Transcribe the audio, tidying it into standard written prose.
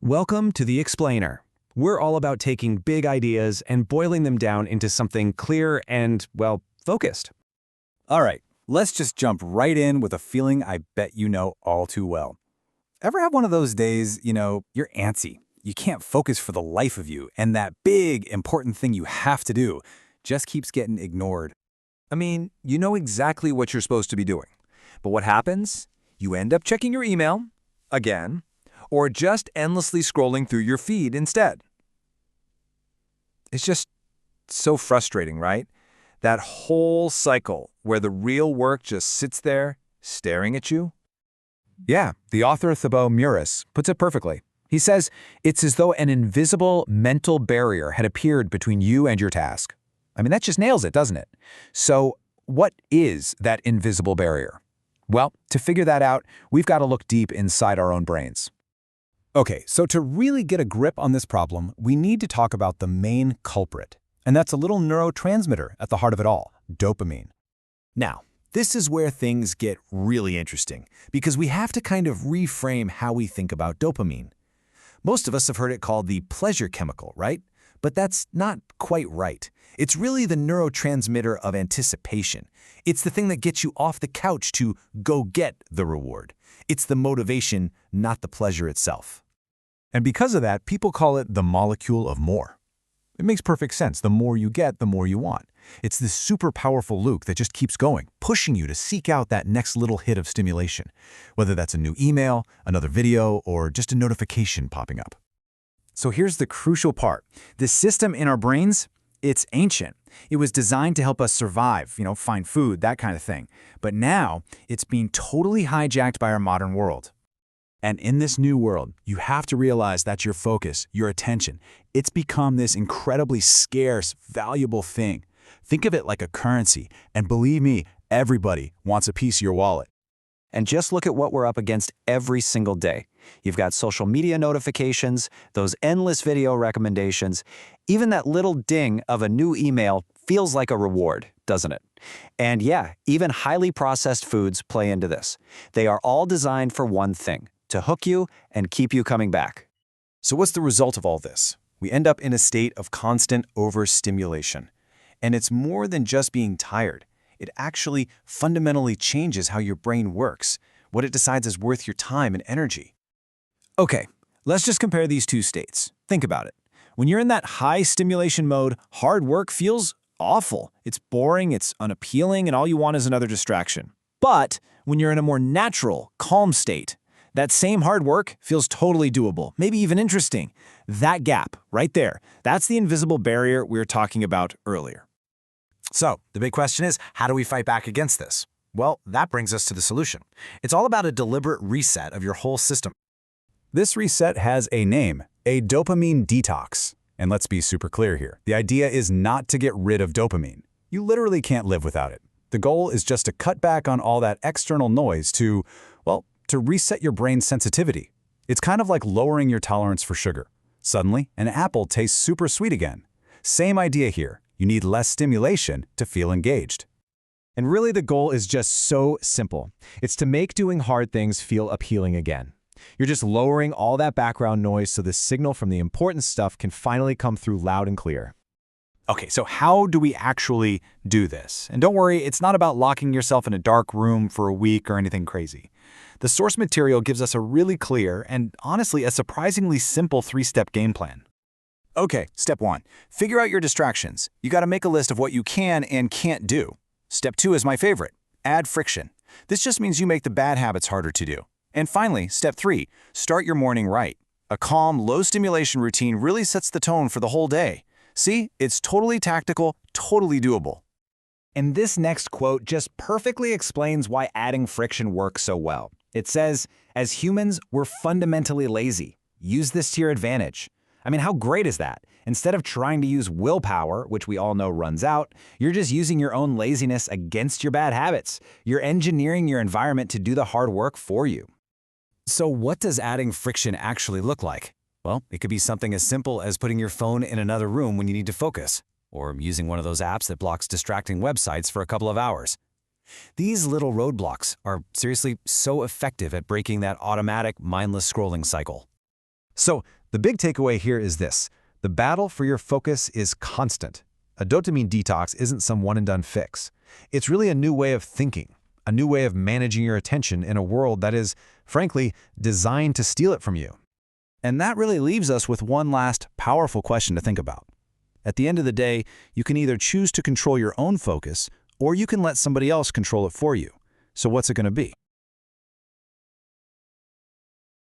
Welcome to The Explainer. We're all about taking big ideas and boiling them down into something clear and, well, focused. All right, let's just jump right in with a feeling I bet you know all too well. Ever have one of those days, you're antsy, you can't focus for the life of you, and that big, important thing you have to do just keeps getting ignored? I mean, you know exactly what you're supposed to be doing. But what happens? You end up checking your email, again, or just endlessly scrolling through your feed instead. It's just so frustrating, right? That whole cycle where the real work just sits there staring at you. Yeah, the author Thibaut Muris puts it perfectly. He says, it's as though an invisible mental barrier had appeared between you and your task. I mean, that just nails it, doesn't it? So, what is that invisible barrier? Well, to figure that out, we've got to look deep inside our own brains. Okay, so to really get a grip on this problem, we need to talk about the main culprit. And that's a little neurotransmitter at the heart of it all, dopamine. Now, this is where things get really interesting, because we have to kind of reframe how we think about dopamine. Most of us have heard it called the pleasure chemical, right? But that's not quite right. It's really the neurotransmitter of anticipation. It's the thing that gets you off the couch to go get the reward. It's the motivation, not the pleasure itself. And because of that, people call it the molecule of more. It makes perfect sense. The more you get, the more you want. It's this super powerful loop that just keeps going, pushing you to seek out that next little hit of stimulation, whether that's a new email, another video, or just a notification popping up. So here's the crucial part. This system in our brains, it's ancient. It was designed to help us survive, find food, that kind of thing. But now, it's being totally hijacked by our modern world. And in this new world, you have to realize that your focus, your attention, it's become this incredibly scarce, valuable thing. Think of it like a currency, and believe me, everybody wants a piece of your wallet. And just look at what we're up against every single day. You've got social media notifications, those endless video recommendations. Even that little ding of a new email feels like a reward, doesn't it? And yeah, even highly processed foods play into this. They are all designed for one thing: to hook you and keep you coming back. So what's the result of all this? We end up in a state of constant overstimulation. And it's more than just being tired. It actually fundamentally changes how your brain works, what it decides is worth your time and energy. Okay, let's just compare these two states. Think about it. When you're in that high stimulation mode, hard work feels awful. It's boring, it's unappealing, and all you want is another distraction. But when you're in a more natural, calm state, that same hard work feels totally doable, maybe even interesting. That gap, right there, that's the invisible barrier we were talking about earlier. So, the big question is, how do we fight back against this? Well, that brings us to the solution. It's all about a deliberate reset of your whole system. This reset has a name, a dopamine detox. And let's be super clear here. The idea is not to get rid of dopamine. You literally can't live without it. The goal is just to cut back on all that external noise to reset your brain's sensitivity. It's kind of like lowering your tolerance for sugar. Suddenly, an apple tastes super sweet again. Same idea here. You need less stimulation to feel engaged. And really the goal is just so simple. It's to make doing hard things feel appealing again. You're just lowering all that background noise so the signal from the important stuff can finally come through loud and clear. Okay, so how do we actually do this? And don't worry, it's not about locking yourself in a dark room for a week or anything crazy. The source material gives us a really clear and honestly a surprisingly simple 3-step game plan. Okay, step 1, figure out your distractions. You got to make a list of what you can and can't do. Step 2 is my favorite, add friction. This just means you make the bad habits harder to do. And finally, step 3, start your morning right. A calm, low-stimulation routine really sets the tone for the whole day. See, it's totally tactical, totally doable. And this next quote just perfectly explains why adding friction works so well. It says, as humans, we're fundamentally lazy. Use this to your advantage. I mean, how great is that? Instead of trying to use willpower, which we all know runs out, you're just using your own laziness against your bad habits. You're engineering your environment to do the hard work for you. So what does adding friction actually look like? Well, it could be something as simple as putting your phone in another room when you need to focus, or using one of those apps that blocks distracting websites for a couple of hours. These little roadblocks are seriously so effective at breaking that automatic, mindless scrolling cycle. So the big takeaway here is this. The battle for your focus is constant. A dopamine detox isn't some one-and-done fix. It's really a new way of thinking, a new way of managing your attention in a world that is, frankly, designed to steal it from you. And that really leaves us with one last powerful question to think about. At the end of the day, you can either choose to control your own focus, or you can let somebody else control it for you. So what's it going to be?